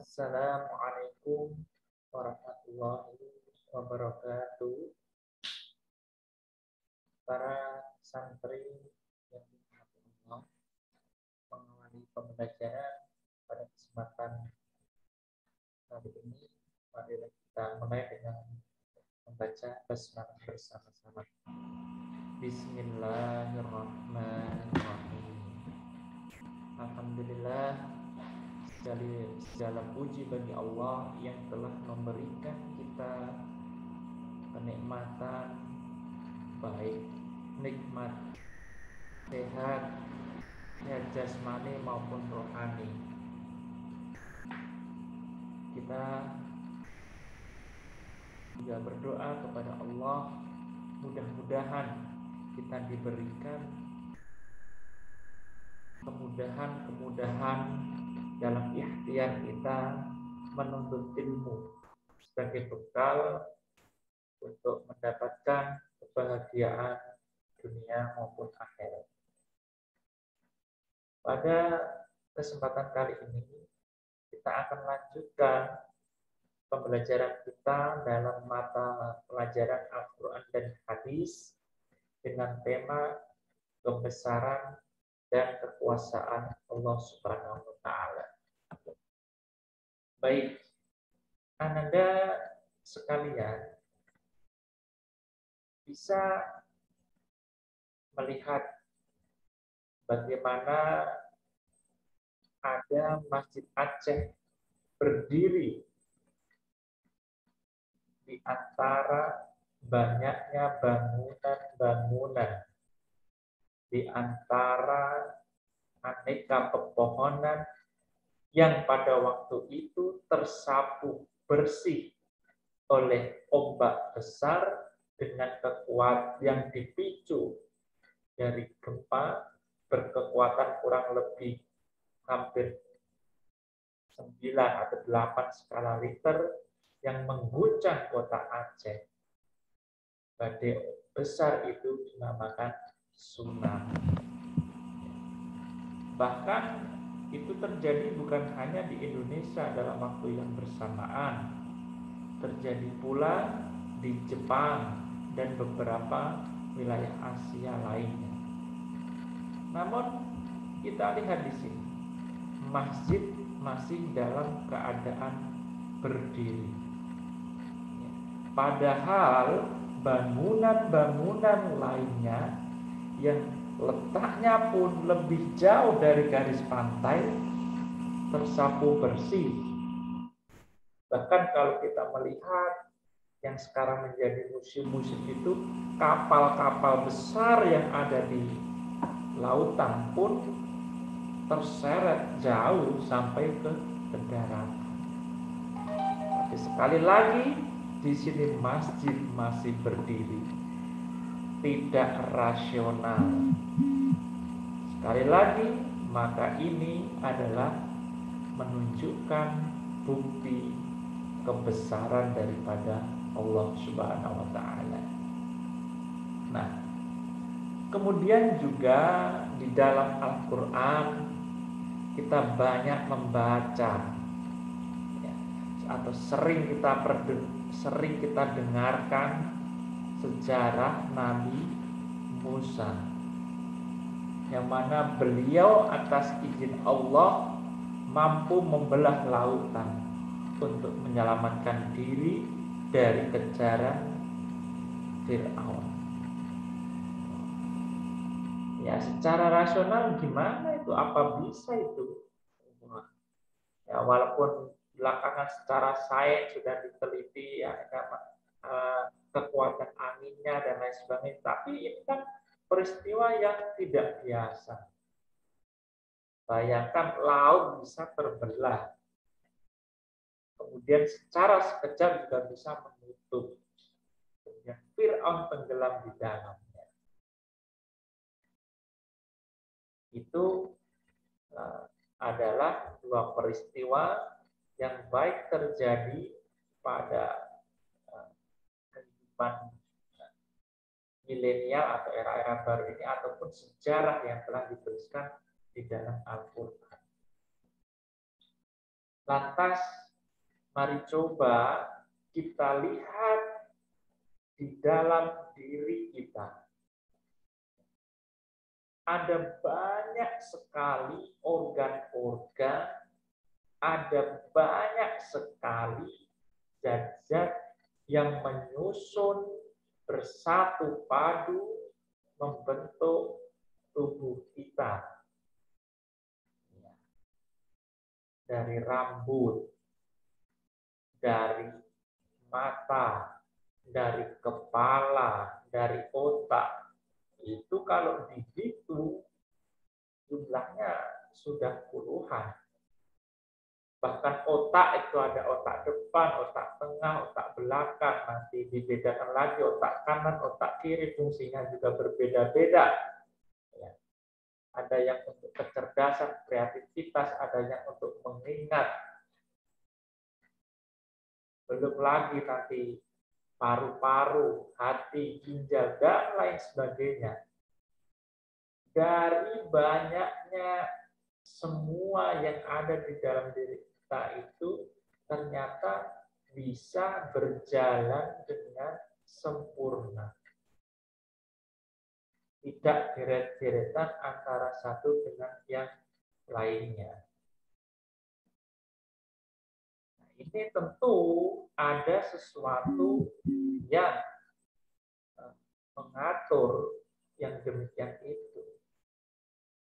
Assalamualaikum warahmatullahi wabarakatuh. Para santri yang dirahmati Allah, mengawali pembelajaran pada kesempatan kali ini, mari kita mulai dengan membaca basmalah bersama-sama. Bismillahirrahmanirrahim. Alhamdulillah, segala puji bagi Allah yang telah memberikan kita kenikmatan baik nikmat sehat jasmani maupun rohani. Kita juga berdoa kepada Allah, mudah-mudahan kita diberikan kemudahan dalam ikhtiar kita menuntut ilmu sebagai bekal untuk mendapatkan kebahagiaan dunia maupun akhirat. Pada kesempatan kali ini kita akan lanjutkan pembelajaran kita dalam mata pelajaran Al-Quran dan Hadis dengan tema kebesaran dan kekuasaan Allah Subhanahu wa Ta'ala. Baik, Ananda sekalian bisa melihat bagaimana ada Masjid Aceh berdiri di antara banyaknya bangunan-bangunan, di antara aneka pepohonan yang pada waktu itu tersapu bersih oleh ombak besar dengan kekuatan yang dipicu dari gempa berkekuatan kurang lebih hampir 9 atau 8 skala Richter yang mengguncang kota Aceh. Badai besar itu dinamakan tsunami. Bahkan itu terjadi bukan hanya di Indonesia dalam waktu yang bersamaan, terjadi pula di Jepang dan beberapa wilayah Asia lainnya. Namun kita lihat di sini, masjid masih dalam keadaan berdiri. Padahal bangunan-bangunan lainnya yang letaknya pun lebih jauh dari garis pantai tersapu bersih. Bahkan kalau kita melihat yang sekarang menjadi museum-museum itu, kapal-kapal besar yang ada di lautan pun terseret jauh sampai ke daratan. Tapi sekali lagi di sini masjid masih berdiri, tidak rasional. Sekali lagi, maka ini adalah menunjukkan bukti kebesaran daripada Allah Subhanahu wa Ta'ala. Nah, kemudian juga di dalam Al-Quran kita banyak membaca ya, atau sering kita dengarkan sejarah Nabi Musa, yang mana beliau atas izin Allah mampu membelah lautan untuk menyelamatkan diri dari kejaran Fir'aun. Ya, secara rasional gimana itu? Apa bisa itu? Ya, walaupun belakangan secara sains sudah diteliti ya, kekuatan anginnya dan lain sebagainya, tapi ini kan peristiwa yang tidak biasa. Bayangkan laut bisa terbelah, kemudian secara sekejap juga bisa menutup, kemudian Fir'aun tenggelam di dalamnya. Itu adalah dua peristiwa yang baik terjadi pada kehidupan milenial atau era-era baru ini, ataupun sejarah yang telah dituliskan di dalam Al-Quran. Lantas, mari coba kita lihat di dalam diri kita. Ada banyak sekali organ-organ, ada banyak sekali zat-zat yang menyusun bersatu padu membentuk tubuh kita. Dari rambut, dari mata, dari kepala, dari otak. Itu kalau dihitung jumlahnya sudah puluhan. Bahkan otak itu ada otak depan, otak tengah, otak belakang. Nanti dibedakan lagi otak kanan, otak kiri, fungsinya juga berbeda-beda. Ya. Ada yang untuk kecerdasan, kreativitas, ada yang untuk mengingat. Belum lagi nanti paru-paru, hati, ginjal, dan lain sebagainya. Dari banyaknya semua yang ada di dalam diri kita itu ternyata bisa berjalan dengan sempurna. Tidak deret-deretan antara satu dengan yang lainnya. Nah, ini tentu ada sesuatu yang mengatur yang demikian itu.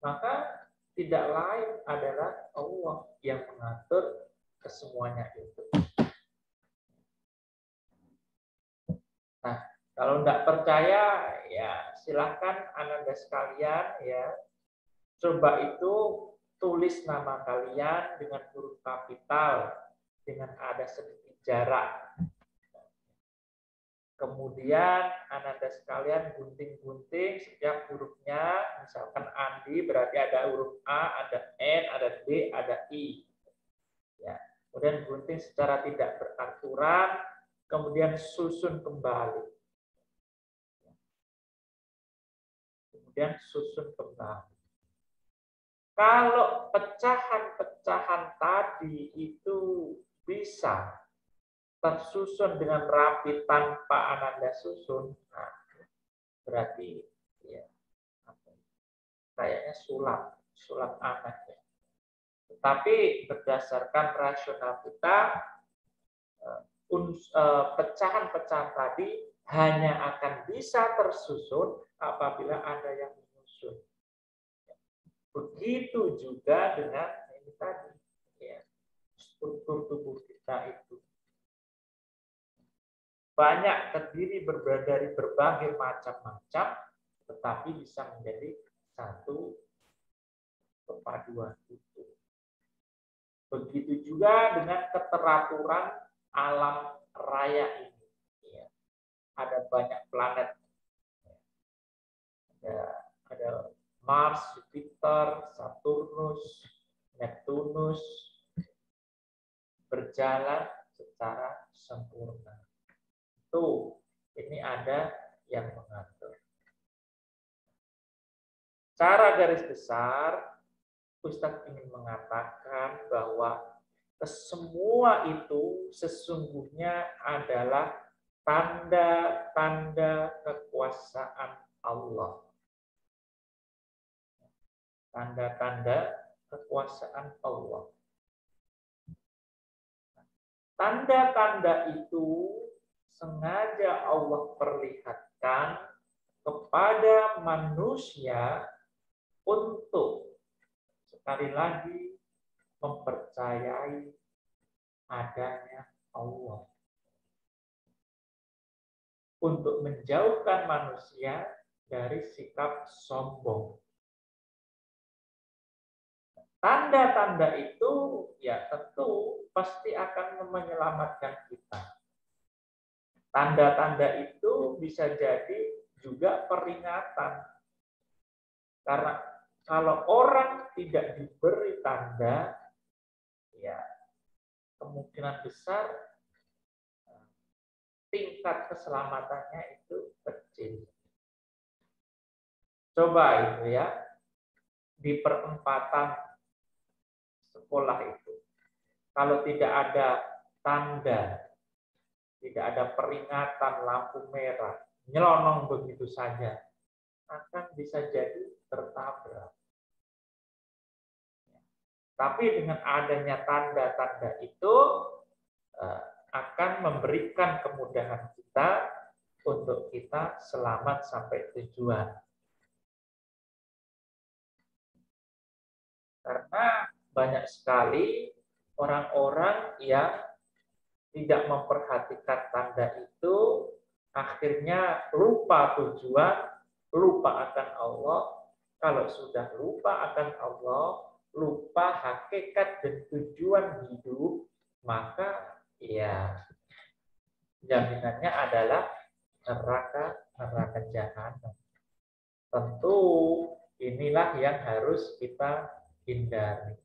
Maka tidak lain adalah Allah yang mengatur kesemuanya itu. Nah, kalau tidak percaya, ya silahkan Ananda sekalian ya coba itu tulis nama kalian dengan huruf kapital dengan ada sedikit jarak. Kemudian Ananda sekalian gunting-gunting setiap hurufnya, misalkan Andi berarti ada huruf A, ada N, ada D, ada I. Ya. Kemudian gunting secara tidak beraturan, kemudian susun kembali. Kemudian susun kembali. Kalau pecahan-pecahan tadi itu bisa tersusun dengan rapi tanpa Ananda susun, nah, berarti ya kayaknya sulap anak ya. Tetapi berdasarkan rasional kita, pecahan-pecahan tadi hanya akan bisa tersusun apabila ada yang menyusun. Begitu juga dengan ini tadi, ya, struktur tubuh kita itu. Banyak terdiri dari berbagai macam-macam, tetapi bisa menjadi satu kepaduan itu. Begitu juga dengan keteraturan alam raya ini. Ya. Ada banyak planet. Ada Mars, Jupiter, Saturnus, Neptunus berjalan secara sempurna. Tuh, ini ada yang mengatur. Secara garis besar, Ustadz ingin mengatakan bahwa semua itu sesungguhnya adalah tanda-tanda kekuasaan Allah. Tanda-tanda kekuasaan Allah. Tanda-tanda itu sengaja Allah perlihatkan kepada manusia untuk sekali lagi mempercayai adanya Allah. Untuk menjauhkan manusia dari sikap sombong. Tanda-tanda itu ya tentu pasti akan menyelamatkan kita. Tanda-tanda itu bisa jadi juga peringatan. Karena kalau orang tidak diberi tanda, ya kemungkinan besar tingkat keselamatannya itu kecil. Coba itu ya, di perempatan sekolah itu. kalau tidak ada tanda, tidak ada peringatan lampu merah, nyelonong begitu saja, akan bisa jadi tertabrak. Tapi dengan adanya tanda-tanda itu akan memberikan kemudahan kita untuk kita selamat sampai tujuan. Karena banyak sekali orang-orang yang tidak memperhatikan tanda itu, akhirnya lupa tujuan, lupa akan Allah. Kalau sudah lupa akan Allah, lupa hakikat dan tujuan hidup, maka ya jaminannya adalah neraka jahanam. Tentu inilah yang harus kita hindari.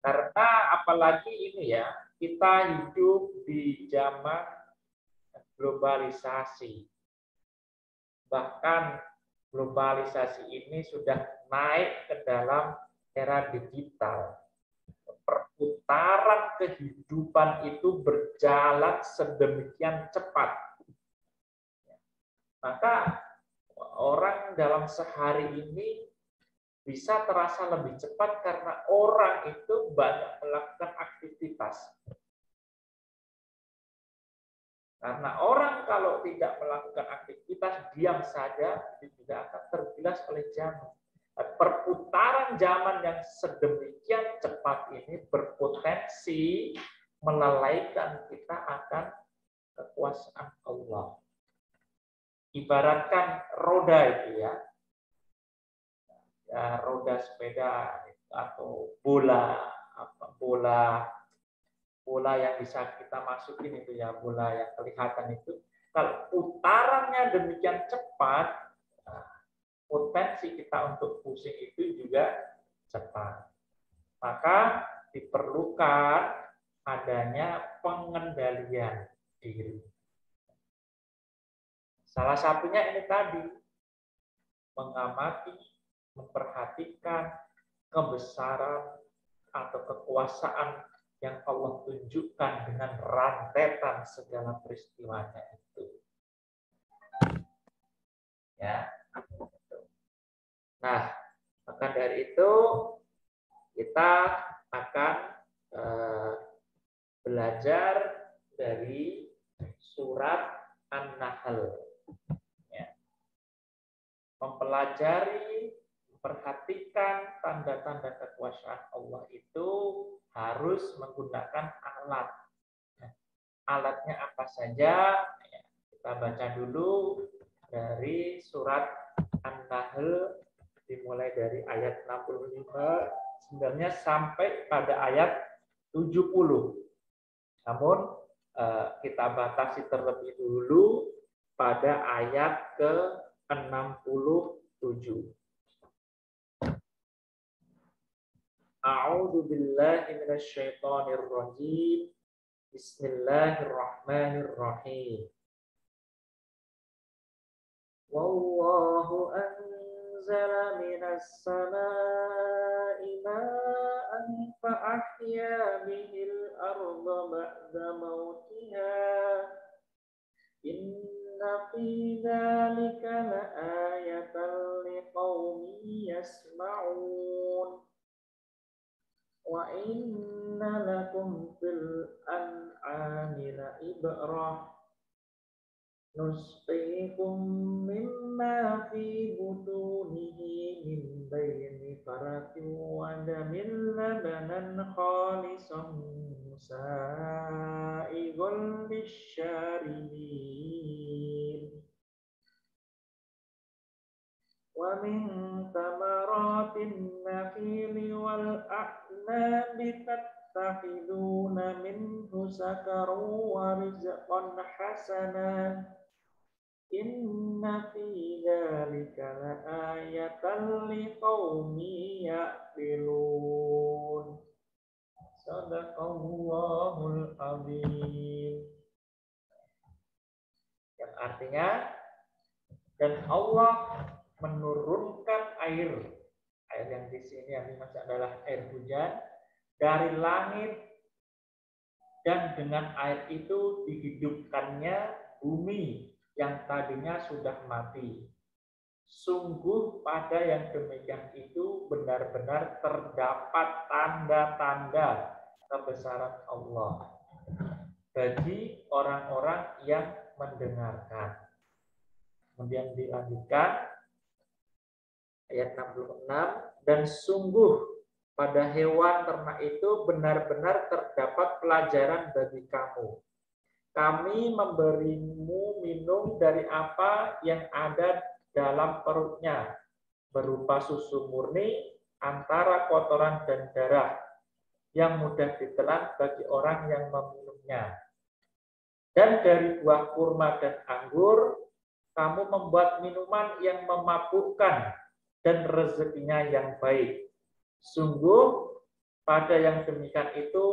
Karena apalagi ini ya, kita hidup di zaman globalisasi. Bahkan globalisasi ini sudah naik ke dalam era digital. Perputaran kehidupan itu berjalan sedemikian cepat. Maka orang dalam sehari ini bisa terasa lebih cepat karena orang itu banyak melakukan aktivitas. Karena orang kalau tidak melakukan aktivitas, diam saja, itu tidak akan tergilas oleh zaman. Perputaran zaman yang sedemikian cepat ini berpotensi melalaikan kita akan kekuasaan Allah. Ibaratkan roda itu ya, roda sepeda atau bola yang bisa kita masukin itu ya, bola yang kelihatan itu. Kalau putarannya demikian cepat, potensi kita untuk pusing itu juga cepat. Maka diperlukan adanya pengendalian diri. Salah satunya ini tadi, mengamati, memperhatikan kebesaran atau kekuasaan yang Allah tunjukkan dengan rantetan segala peristiwanya itu. Ya. Nah, maka dari itu kita akan belajar dari surat An-Nahl. Ya. Mempelajari, memperhatikan tanda-tanda kekuasaan Allah itu harus menggunakan alat. Alatnya apa saja? Kita baca dulu dari surat An-Nahl, dimulai dari ayat 65 sebenarnya sampai pada ayat 70. Namun kita batasi terlebih dulu pada ayat ke-67. A'udzu billahi minasyaitonir rajim. Bismillahirrahmanirrahim. Wallahu anzala minas samaa'i ma'an fa ahya bihil arda ba'da mautiha. Inna fi dzalika la'ayatan liqaumin yasma'un. Wa inna lakum fil an'ami la'ibrah nusqikum mimma fi butunihi min bayni faratin wa damin labanan khalisan sa'igun lisyaribin wa min tamaratin nakhili wal a'nabi tattakhiduna minhu sakaran wa rizqan hasana inna fi dzalika laayatan liqaumin ya'qilun. Shadaqallahul azim. Yang artinya, dan Allah menurunkan air yang di sini yang dimaksud adalah air hujan, dari langit, dan dengan air itu dihidupkannya bumi yang tadinya sudah mati. Sungguh pada yang demikian itu benar-benar terdapat tanda-tanda kebesaran Allah bagi orang-orang yang mendengarkan. Kemudian dilanjutkan ayat 66, dan sungguh pada hewan ternak itu benar-benar terdapat pelajaran bagi kamu. Kami memberimu minum dari apa yang ada dalam perutnya, berupa susu murni antara kotoran dan darah, yang mudah ditelan bagi orang yang meminumnya. Dan dari buah kurma dan anggur, kamu membuat minuman yang memabukkan dan rezekinya yang baik. Sungguh, pada yang demikian itu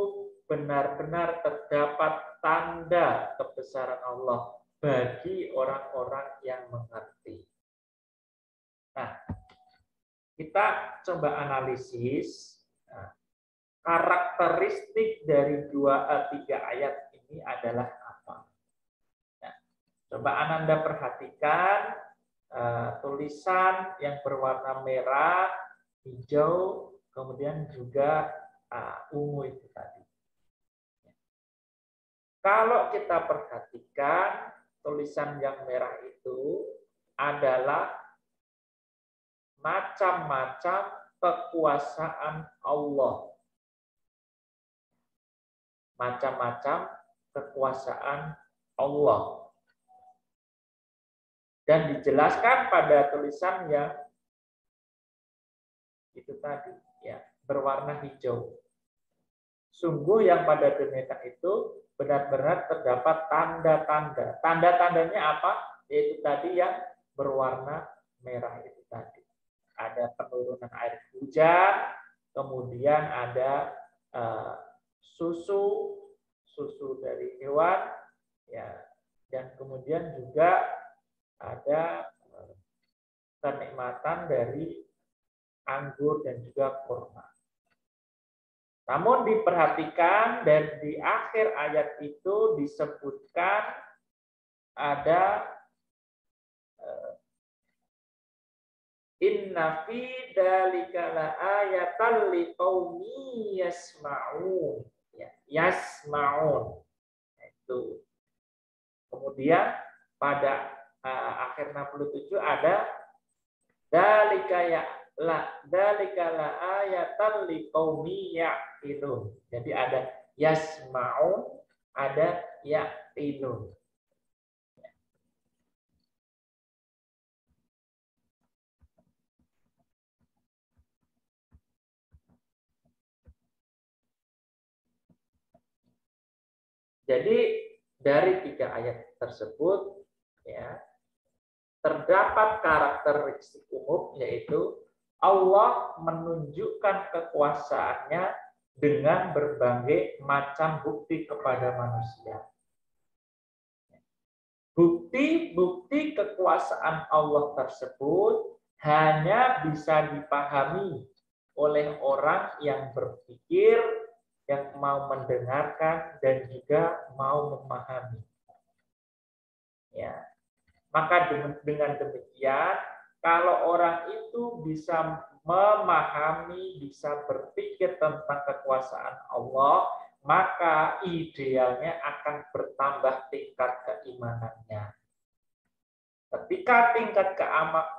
benar-benar terdapat tanda kebesaran Allah bagi orang-orang yang mengerti. Nah, kita coba analisis karakteristik dari 3 ayat ini adalah apa. Nah, coba Ananda perhatikan tulisan yang berwarna merah, hijau, kemudian juga ungu itu tadi. Kalau kita perhatikan tulisan yang merah itu adalah macam-macam kekuasaan Allah. Macam-macam kekuasaan Allah. Dan dijelaskan pada tulisan yang itu tadi, ya, berwarna hijau. Sungguh yang pada demikian itu benar-benar terdapat tanda-tanda. Tanda-tandanya apa? Yaitu tadi yang berwarna merah itu tadi. Ada penurunan air hujan, kemudian ada susu dari hewan, ya, dan kemudian juga ada kenikmatan dari anggur dan juga kurma. Namun diperhatikan dan di akhir ayat itu disebutkan ada inna fi dzalika laayatan liqaumi yasma'un. Ya, yasma'un. Itu. Kemudian pada akhir 67 ada dzalika la ayatan liqaumi ya'qilun. Jadi ada yasma'un, ada ya'qilun. Jadi dari 3 ayat tersebut, ya, terdapat karakteristik umum, yaitu Allah menunjukkan kekuasaannya dengan berbagai macam bukti kepada manusia. Bukti-bukti kekuasaan Allah tersebut hanya bisa dipahami oleh orang yang berpikir, yang mau mendengarkan, dan juga mau memahami. Ya. Maka dengan demikian, kalau orang itu bisa memahami, bisa berpikir tentang kekuasaan Allah, maka idealnya akan bertambah tingkat keimanannya. Ketika tingkat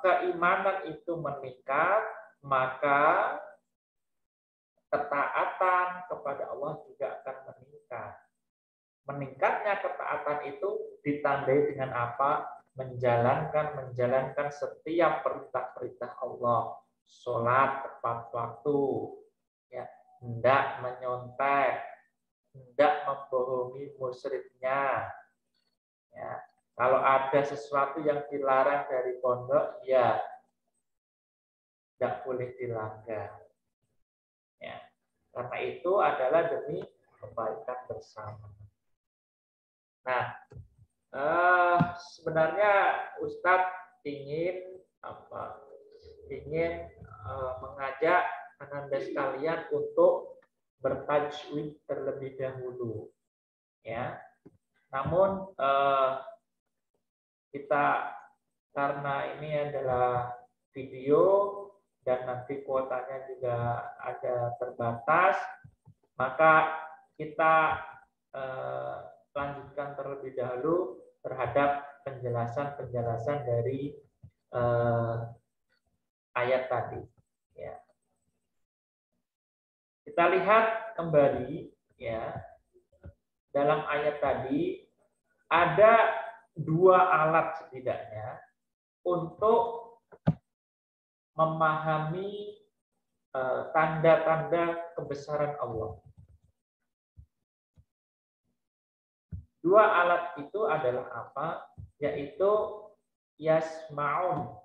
keimanan itu meningkat, maka ketaatan kepada Allah juga akan meningkat. Meningkatnya ketaatan itu ditandai dengan apa? Menjalankan setiap perintah-perintah Allah. Sholat tepat waktu, ya, hendak menyontek, hendak membohongi musyriknya. Ya, kalau ada sesuatu yang dilarang dari pondok, ya tidak boleh dilanggar. Ya, karena itu adalah demi kebaikan bersama. Nah, sebenarnya Ustadz ingin mengajak Ananda sekalian untuk bertajwid terlebih dahulu, ya. Namun kita karena ini adalah video dan nanti kuotanya juga ada terbatas, maka kita lanjutkan terlebih dahulu terhadap penjelasan-penjelasan dari ayat tadi. Ya. Kita lihat kembali, ya, dalam ayat tadi ada dua alat setidaknya untuk memahami tanda-tanda kebesaran Allah. Dua alat itu adalah apa? Yaitu yasma'un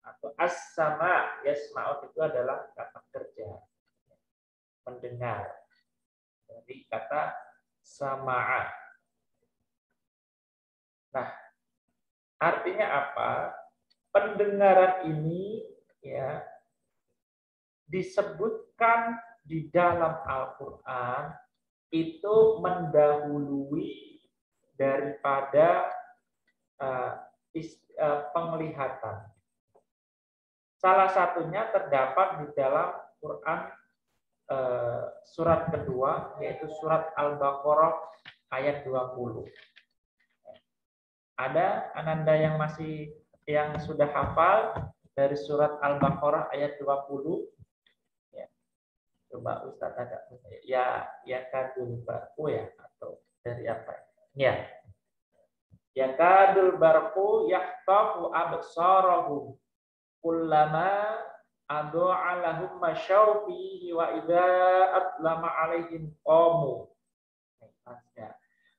atau as-sama'. Yasma'un itu adalah kata kerja, mendengar. Jadi kata sama'a. Nah, artinya apa? Pendengaran ini, ya, disebutkan di dalam Al-Quran itu mendahului daripada penglihatan. Salah satunya terdapat di dalam Quran surat kedua, yaitu surat Al-Baqarah ayat 20. Ada Ananda yang sudah hafal dari surat Al-Baqarah ayat 20? Ya. Coba Ustaz ada ya kadul barqu, ya, atau dari apa? Ya. Ya kadul barqu yahtafu absarahum kullama adha'a lahum masyaw fihi wa idza atlama alaihim qamu.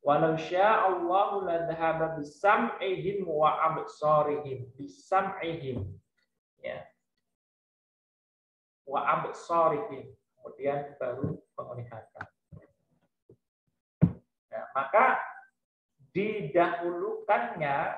Walau sya'allahu la dhahaba bisam'ihim wa absarihim, bisam'ihim, ya, wa absarihim, kemudian baru penglihatan. Nah, maka didahulukannya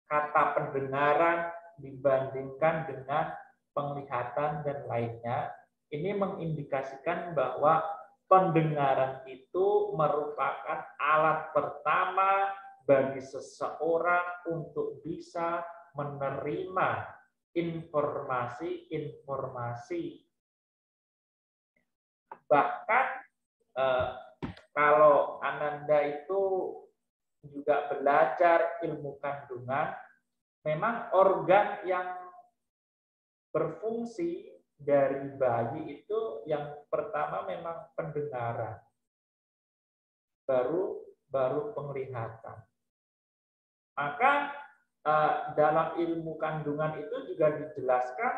kata pendengaran dibandingkan dengan penglihatan dan lainnya. Ini mengindikasikan bahwa pendengaran itu merupakan alat pertama bagi seseorang untuk bisa menerima informasi-informasi. Bahkan kalau Ananda itu juga belajar ilmu kandungan, memang organ yang berfungsi dari bayi itu yang pertama memang pendengaran, baru penglihatan. Maka dalam ilmu kandungan itu juga dijelaskan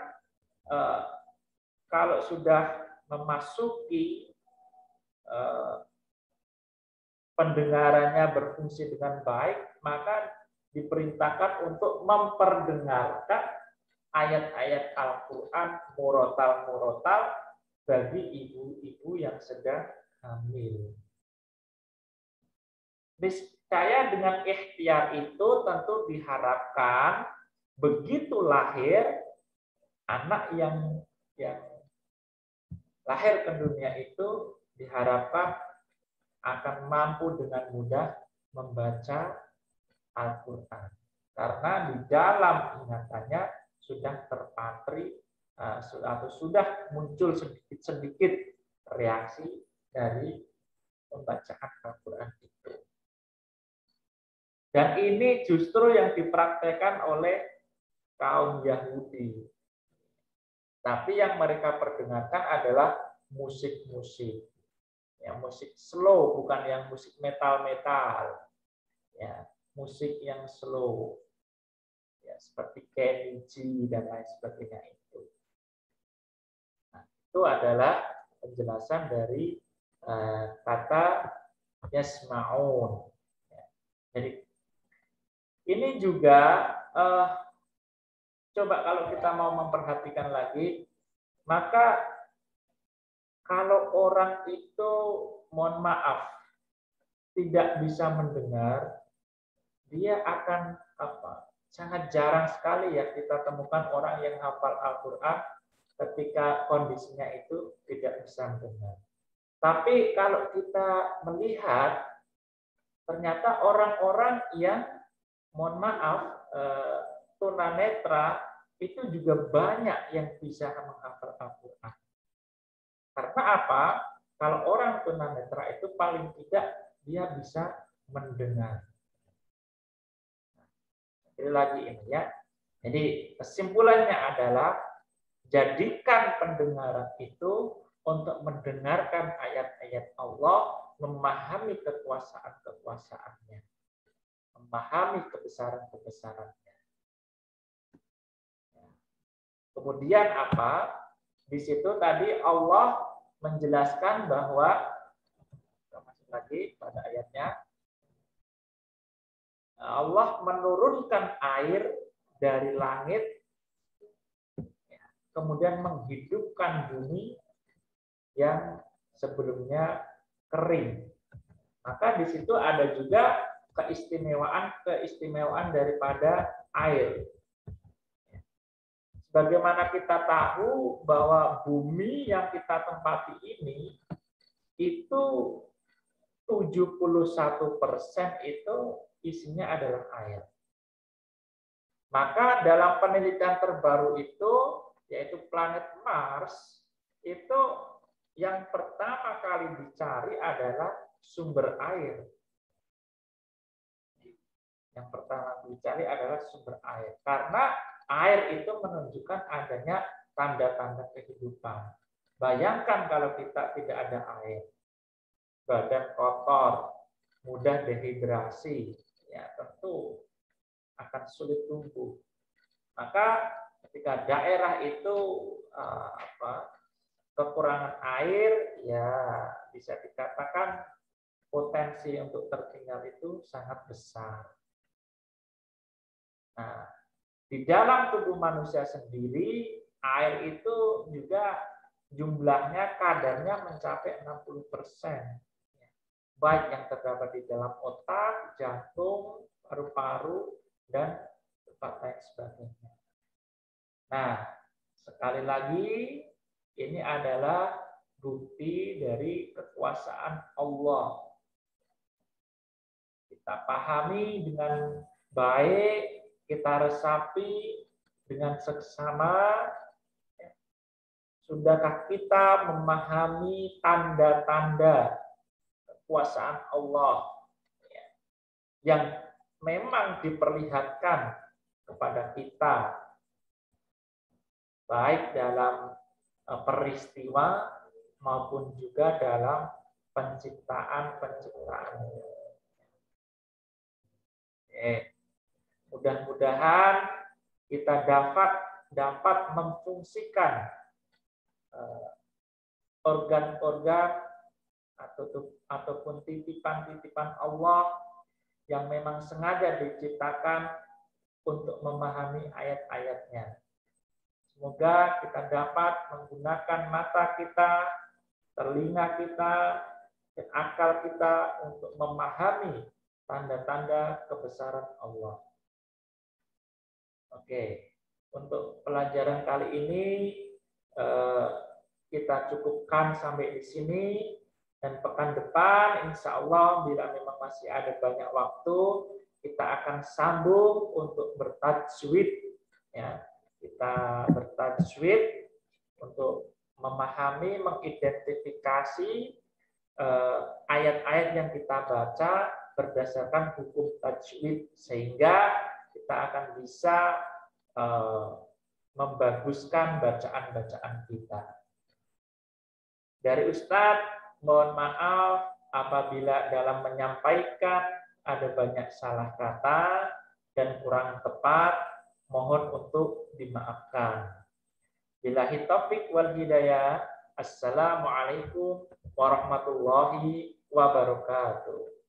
kalau sudah memasuki pendengarannya berfungsi dengan baik, maka diperintahkan untuk memperdengarkan ayat-ayat Al-Quran murotal-murotal bagi ibu-ibu yang sedang hamil. Niscaya dengan ikhtiar itu tentu diharapkan begitu lahir, anak yang lahir ke dunia itu diharapkan akan mampu dengan mudah membaca Al-Quran. Karena di dalam ingatannya sudah terpatri atau sudah muncul sedikit-sedikit reaksi dari pembacaan Al-Quran itu. Dan ini justru yang dipraktekkan oleh kaum Yahudi. Tapi yang mereka perdengarkan adalah musik-musik. Ya, musik slow, bukan yang musik metal-metal. Ya, musik yang slow. Ya, seperti Kenny G dan lain sebagainya itu. Nah, itu adalah penjelasan dari kata yasma'un. Ya, jadi ini juga coba kalau kita mau memperhatikan lagi, maka kalau orang itu, mohon maaf, tidak bisa mendengar, dia akan apa? Sangat jarang sekali ya kita temukan orang yang hafal Al-Quran ketika kondisinya itu tidak bisa mendengar. Tapi kalau kita melihat ternyata orang-orang yang mohon maaf tunanetra itu juga banyak yang bisa menghafal Al-Quran. Karena apa? Kalau orang tunanetra itu paling tidak dia bisa mendengar. Sekali lagi ini ya. Jadi kesimpulannya adalah jadikan pendengaran itu untuk mendengarkan ayat-ayat Allah, memahami kekuasaan-kekuasaannya, memahami kebesaran-kebesarannya. Kemudian apa? Di situ tadi Allah menjelaskan bahwa, kita masuk lagi pada ayatnya, Allah menurunkan air dari langit, kemudian menghidupkan bumi yang sebelumnya kering. Maka di situ ada juga keistimewaan daripada air. Bagaimana kita tahu bahwa bumi yang kita tempati ini itu 71% itu isinya adalah air. Maka dalam penelitian terbaru itu, yaitu planet Mars, itu yang pertama kali dicari adalah sumber air. Yang pertama dicari adalah sumber air. Karena air itu menunjukkan adanya tanda-tanda kehidupan. Bayangkan kalau kita tidak ada air. Badan kotor, mudah dehidrasi, ya tentu akan sulit tumbuh. Maka ketika daerah itu kekurangan air, ya bisa dikatakan potensi untuk tertinggal itu sangat besar. Nah, di dalam tubuh manusia sendiri, air itu juga jumlahnya kadarnya mencapai 60%. Baik yang terdapat di dalam otak, jantung, paru-paru, dan tempat lain sebagainya. Nah, sekali lagi, ini adalah bukti dari kekuasaan Allah. Kita pahami dengan baik, kita resapi dengan seksama. Sudahkah kita memahami tanda-tanda kekuasaan Allah yang memang diperlihatkan kepada kita, baik dalam peristiwa maupun juga dalam penciptaan. Mudah-mudahan kita dapat memfungsikan organ-organ ataupun titipan-titipan Allah yang memang sengaja diciptakan untuk memahami ayat-ayatnya. Semoga kita dapat menggunakan mata kita, telinga kita, dan akal kita untuk memahami tanda-tanda kebesaran Allah. Oke, untuk pelajaran kali ini kita cukupkan sampai di sini. Dan pekan depan, insya Allah, bila memang masih ada banyak waktu, kita akan sambung untuk bertajwid. Ya, kita bertajwid untuk memahami, mengidentifikasi ayat-ayat yang kita baca berdasarkan hukum tajwid, sehingga kita akan bisa membaguskan bacaan-bacaan kita. Dari Ustadz, mohon maaf apabila dalam menyampaikan ada banyak salah kata dan kurang tepat, mohon untuk dimaafkan. Billahi taufik wal hidayah. Assalamualaikum warahmatullahi wabarakatuh.